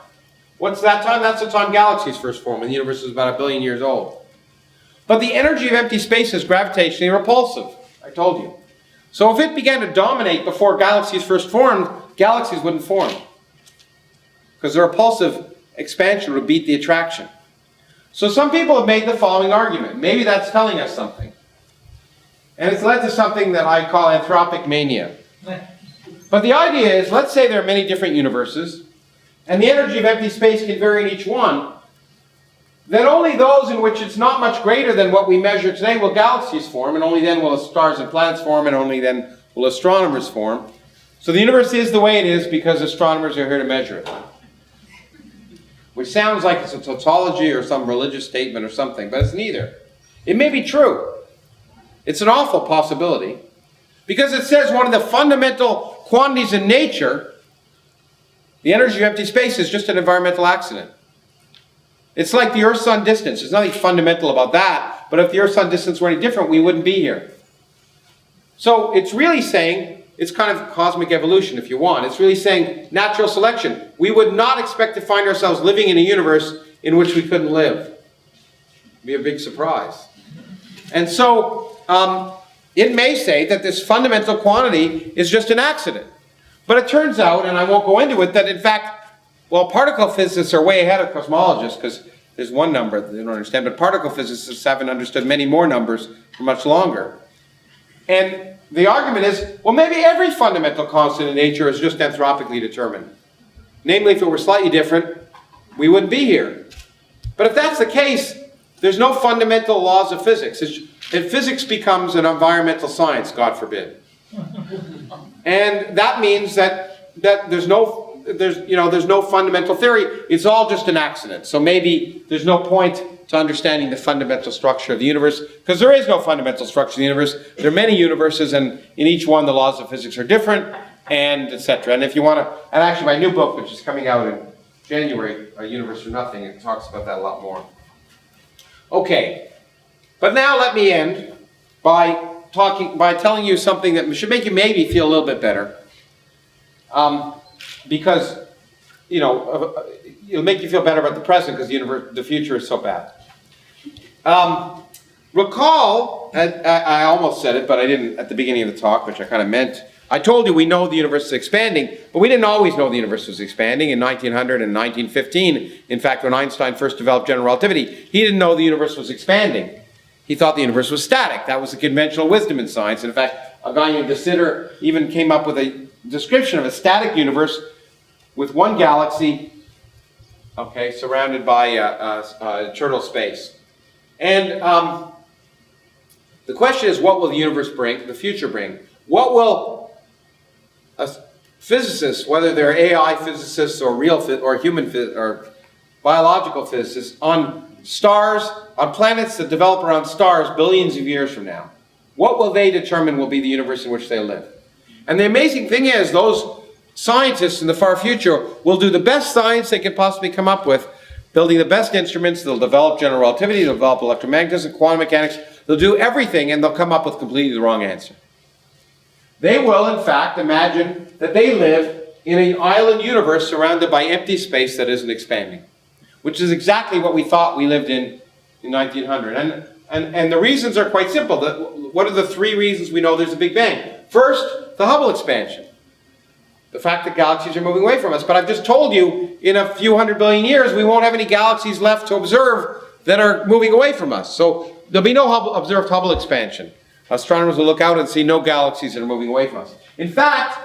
What's that time? That's the time galaxies first formed, when the universe is about 1 billion years old. But the energy of empty space is gravitationally repulsive, I told you. So if it began to dominate before galaxies first formed, galaxies wouldn't form, because the repulsive expansion would beat the attraction. So some people have made the following argument. Maybe that's telling us something. And it's led to something that I call anthropic mania. But the idea is, let's say there are many different universes, and the energy of empty space can vary in each one. Then only those in which it's not much greater than what we measure today will galaxies form, and only then will stars and planets form, and only then will astronomers form. So the universe is the way it is because astronomers are here to measure it. Which sounds like it's a tautology or some religious statement or something, but it's neither. It may be true. It's an awful possibility, because it says one of the fundamental quantities in nature, the energy of empty space, is just an environmental accident. It's like the Earth-Sun distance. There's nothing fundamental about that, but if the Earth-Sun distance were any different, we wouldn't be here. So it's really saying, it's kind of cosmic evolution if you want. It's really saying natural selection. We would not expect to find ourselves living in a universe in which we couldn't live. It'd be a big surprise. And so it may say that this fundamental quantity is just an accident. But it turns out, and I won't go into it, that in fact, well, particle physicists are way ahead of cosmologists, because there's one number that they don't understand, but particle physicists haven't understood many more numbers for much longer. And the argument is, well, maybe every fundamental constant in nature is just anthropically determined. Namely, if it were slightly different, we wouldn't be here. But if that's the case, there's no fundamental laws of physics. If physics becomes an environmental science, God forbid. And that means that there's no fundamental theory. It's all just an accident. So maybe there's no point to understanding the fundamental structure of the universe, because there is no fundamental structure of the universe. There are many universes, and in each one the laws of physics are different, and etc. And if you want to, and actually my new book, which is coming out in January, A Universe or Nothing, it talks about that a lot more. Okay, but now let me end by telling you something that should make you maybe feel a little bit better. Because, it'll make you feel better about the present because the future is so bad. Recall, I almost said it, but I didn't at the beginning of the talk, which I kind of meant. I told you we know the universe is expanding, but we didn't always know the universe was expanding. In 1900 and 1915, in fact, when Einstein first developed general relativity, he didn't know the universe was expanding. He thought the universe was static. That was the conventional wisdom in science. In fact, a guy named De Sitter even came up with a description of a static universe with one galaxy, surrounded by eternal space. And the question is, what will the universe bring, the future bring? What will physicists, whether they're AI physicists or real or human or biological physicists, on stars, on planets that develop around stars billions of years from now, what will they determine will be the universe in which they live? And the amazing thing is, those scientists in the far future will do the best science they can possibly come up with, building the best instruments. They'll develop general relativity, they'll develop electromagnetism, quantum mechanics, they'll do everything, and they'll come up with completely the wrong answer. They will, in fact, imagine that they live in an island universe surrounded by empty space that isn't expanding, which is exactly what we thought we lived in 1900. And the reasons are quite simple. What are the three reasons we know there's a Big Bang? First, the Hubble expansion. The fact that galaxies are moving away from us. But I've just told you, in a few 100 billion years, we won't have any galaxies left to observe that are moving away from us. So there'll be no observed Hubble expansion. Astronomers will look out and see no galaxies that are moving away from us. In fact,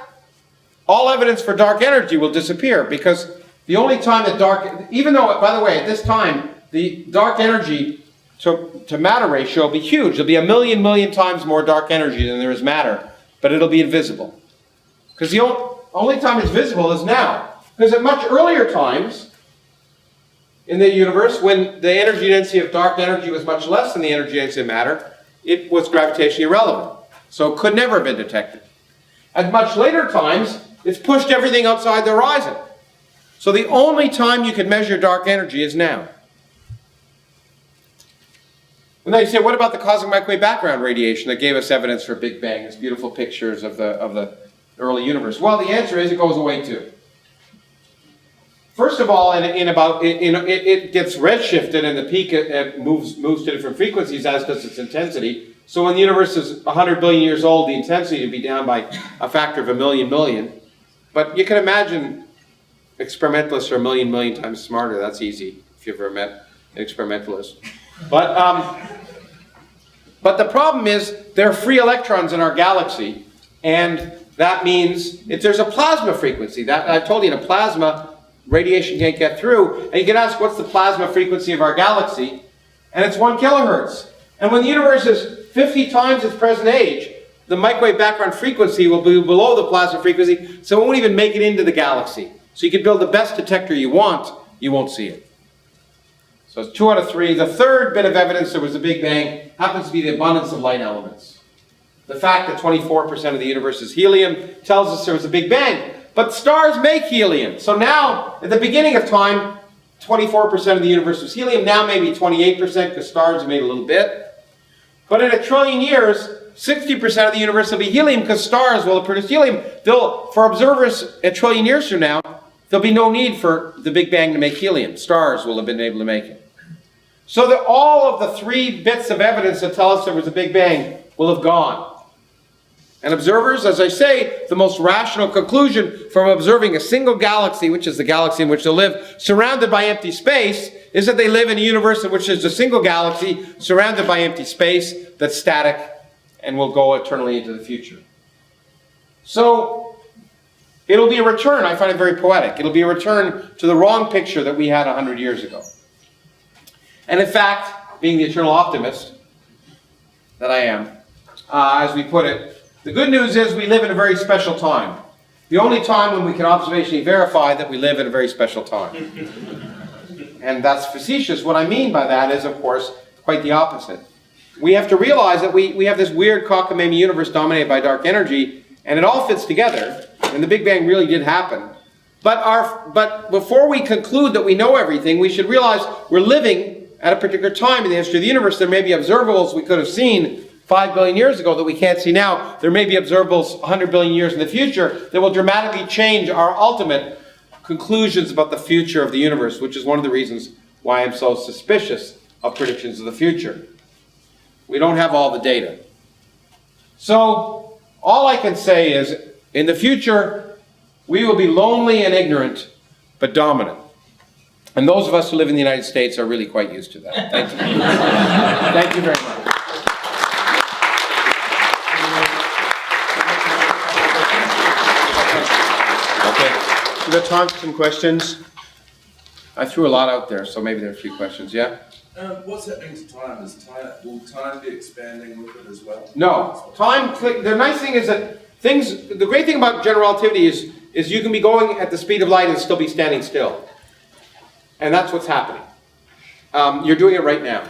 all evidence for dark energy will disappear, because the only time that even though, by the way, at this time, the dark energy to matter ratio will be huge. There'll be a million times more dark energy than there is matter, but it'll be invisible. Because the only time it's visible is now. Because at much earlier times in the universe, when the energy density of dark energy was much less than the energy density of matter, it was gravitationally irrelevant. So it could never have been detected. At much later times, it's pushed everything outside the horizon. So the only time you can measure dark energy is now. And then you say, what about the cosmic microwave background radiation that gave us evidence for Big Bang, these beautiful pictures of the early universe? Well, the answer is it goes away too. First of all, it gets redshifted, and the peak moves to different frequencies, as does its intensity. So when the universe is 100 billion years old, the intensity would be down by a factor of a million. But you can imagine experimentalists are a million times smarter. That's easy if you've ever met an experimentalist. But the problem is there are free electrons in our galaxy, and that means there's a plasma frequency. That I told you, in a plasma, radiation can't get through. And you can ask, what's the plasma frequency of our galaxy? And it's 1 kilohertz. And when the universe is 50 times its present age, the microwave background frequency will be below the plasma frequency, so it won't even make it into the galaxy. So you can build the best detector you want, you won't see it. So it's 2 out of 3. The third bit of evidence there was a Big Bang happens to be the abundance of light elements. The fact that 24% of the universe is helium tells us there was a Big Bang. But stars make helium. So now, at the beginning of time, 24% of the universe was helium. Now maybe 28%, because stars made a little bit. But in 1 trillion years, 60% of the universe will be helium, because stars will have produced helium. For observers 1 trillion years from now, there'll be no need for the Big Bang to make helium. Stars will have been able to make it. So that all of the 3 bits of evidence that tell us there was a Big Bang will have gone. And observers, as I say, the most rational conclusion from observing a single galaxy, which is the galaxy in which they live, surrounded by empty space, is that they live in a universe in which there's a single galaxy surrounded by empty space that's static and will go eternally into the future. So it'll be a return. I find it very poetic. It'll be a return to the wrong picture that we had 100 years ago. And in fact, being the eternal optimist that I am, as we put it, the good news is we live in a very special time. The only time when we can observationally verify that we live in a very special time. And that's facetious. What I mean by that is, of course, quite the opposite. We have to realize that we have this weird cockamamie universe dominated by dark energy, and it all fits together, and the Big Bang really did happen. But before we conclude that we know everything, we should realize we're living at a particular time in the history of the universe. There may be observables we could have seen 5 billion years ago that we can't see now. There may be observables 100 billion years in the future that will dramatically change our ultimate conclusions about the future of the universe, which is one of the reasons why I'm so suspicious of predictions of the future. We don't have all the data. So all I can say is, in the future, we will be lonely and ignorant, but dominant. And those of us who live in the United States are really quite used to that. Thank you. Thank you very much. We've got time for some questions. I threw a lot out there, so maybe there are a few questions. Yeah? What's happening to time? Will time be expanding with it as well? No. The nice thing is that the great thing about general relativity is you can be going at the speed of light and still be standing still. And that's what's happening. You're doing it right now.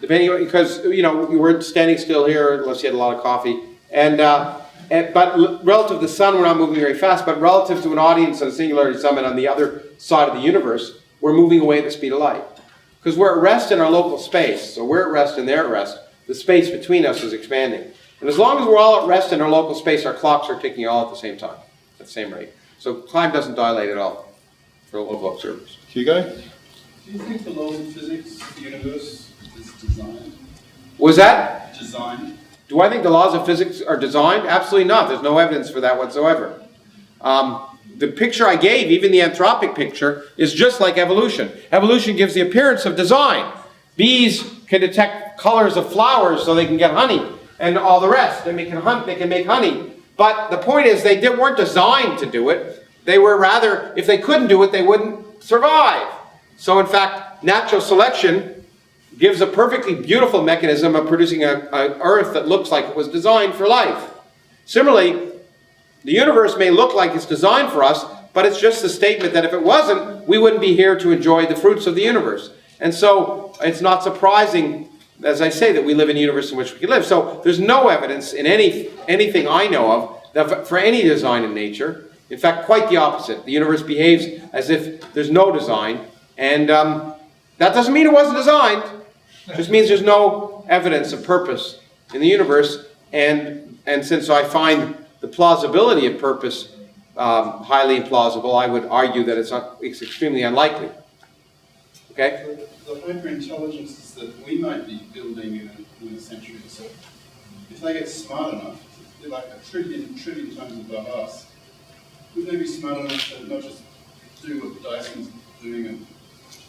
Depending on, because, you know, you weren't standing still here unless you had a lot of coffee. But relative to the sun, we're not moving very fast, but relative to an audience at a Singularity Summit on the other side of the universe, we're moving away at the speed of light. Because we're at rest in our local space, so we're at rest and they're at rest. The space between us is expanding. And as long as we're all at rest in our local space, our clocks are ticking all at the same time, at the same rate. So time doesn't dilate at all for local observers. Hugo? Do you think the laws of physics of the universe is designed? Was that? Designed? Do I think the laws of physics are designed? Absolutely not. There's no evidence for that whatsoever. The picture I gave, even the anthropic picture, is just like evolution. Evolution gives the appearance of design. Bees can detect colors of flowers so they can get honey, and all the rest. They can make honey. But the point is, they weren't designed to do it. They were rather, if they couldn't do it, they wouldn't survive. So in fact, natural selection gives a perfectly beautiful mechanism of producing an Earth that looks like it was designed for life. Similarly, the universe may look like it's designed for us, but it's just a statement that if it wasn't, we wouldn't be here to enjoy the fruits of the universe. And so it's not surprising, as I say, that we live in a universe in which we can live. So there's no evidence in anything I know of that for any design in nature. In fact, quite the opposite. The universe behaves as if there's no design. And that doesn't mean it wasn't designed. It just means there's no evidence of purpose in the universe. And since I find the plausibility of purpose highly implausible, I would argue that it's extremely unlikely. Okay? The hyper-intelligences that we might be building in a century or so, if they get smart enough, they're like a trillion times above us, would they be smart enough to not just do what Dyson's doing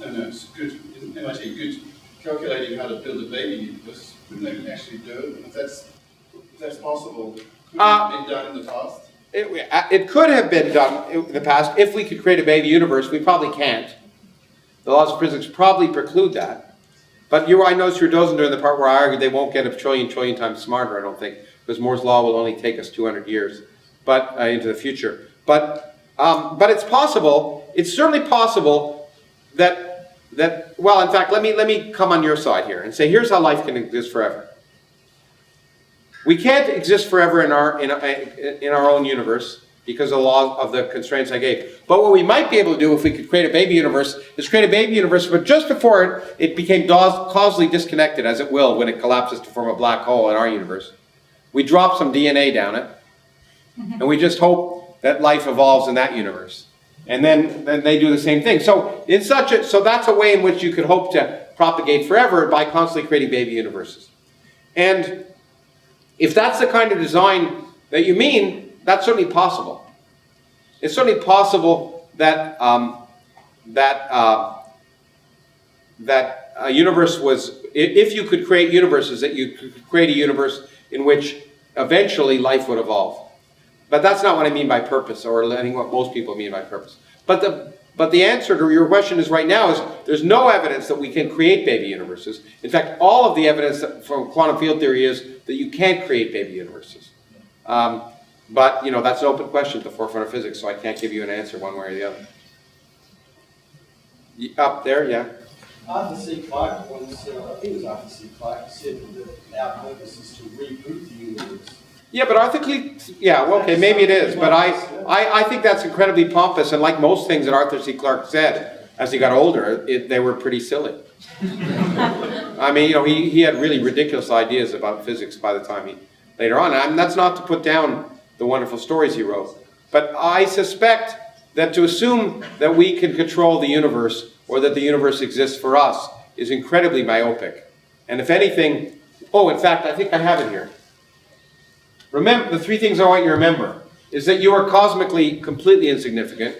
it's good, isn't MIT good calculating how to build a baby universe? Wouldn't they actually do it? If that's possible, could it have been done in the past? It could have been done in the past. If we could create a baby universe, we probably can't. The laws of physics probably preclude that. But I noticed you're dozing during the part where I argued they won't get a trillion times smarter, I don't think, because Moore's law will only take us 200 years into the future. But it's possible, it's certainly possible that well, in fact, let me come on your side here and say, here's how life can exist forever. We can't exist forever in our own universe because of the law of the constraints I gave. But what we might be able to do if we could create a baby universe is create a baby universe, but just before it became causally disconnected, as it will when it collapses to form a black hole in our universe. We drop some DNA down it, and we just hope that life evolves in that universe. And then they do the same thing. So that's a way in which you could hope to propagate forever by constantly creating baby universes. And if that's the kind of design that you mean, that's certainly possible. It's certainly possible that a universe was, if you could create universes, that you could create a universe in which eventually life would evolve. But that's not what I mean by purpose, or I think what most people mean by purpose. But the answer to your question is right now is there's no evidence that we can create baby universes. In fact, all of the evidence from quantum field theory is that you can't create baby universes. But that's an open question at the forefront of physics, so I can't give you an answer one way or the other. Up there, yeah. Arthur C. Clarke once, I think it was Arthur C. Clarke, said that our purpose is to reboot the universe. Yeah, but Arthur C. Yeah, well, okay, maybe it is, but I think that's incredibly pompous, and like most things that Arthur C. Clarke said, as he got older, they were pretty silly. I mean, he had really ridiculous ideas about physics by the time later on. And that's not to put down the wonderful stories he wrote, but I suspect that to assume that we can control the universe or that the universe exists for us is incredibly myopic. And if anything, in fact, I think I have it here. Remember, the three things I want you to remember is that you are cosmically completely insignificant.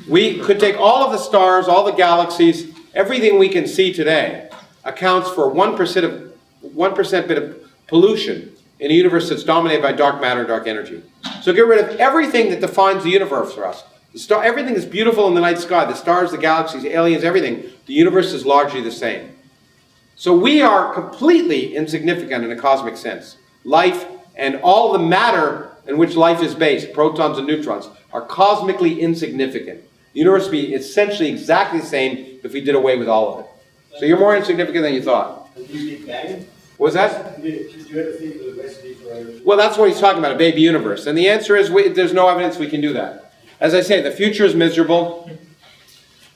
We could take all of the stars, all the galaxies, everything we can see today accounts for 1% bit of pollution in a universe that's dominated by dark matter, dark energy. So get rid of everything that defines the universe for us. Everything is beautiful in the night sky, the stars, the galaxies, the aliens, everything. The universe is largely the same. So we are completely insignificant in a cosmic sense. Life and all the matter in which life is based, protons and neutrons, are cosmically insignificant. The universe would be essentially exactly the same if we did away with all of it. So you're more insignificant than you thought. And do you Big Bang? Was that? Did you ever think of the recipe for a... Well, that's what he's talking about, a baby universe. And the answer is, there's no evidence we can do that. As I say, the future is miserable.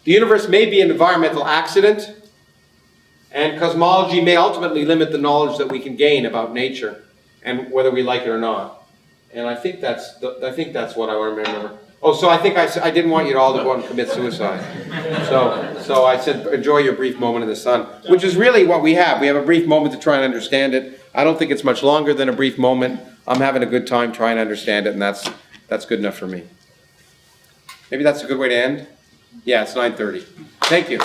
The universe may be an environmental accident, and cosmology may ultimately limit the knowledge that we can gain about nature, and whether we like it or not. And I think that's what I want to remember. Oh, so I think I didn't want you to all to go out and commit suicide. So I said, enjoy your brief moment in the sun, which is really what we have. We have a brief moment to try and understand it. I don't think it's much longer than a brief moment. I'm having a good time trying to understand it, and that's good enough for me. Maybe that's a good way to end? Yeah, it's 9:30. Thank you.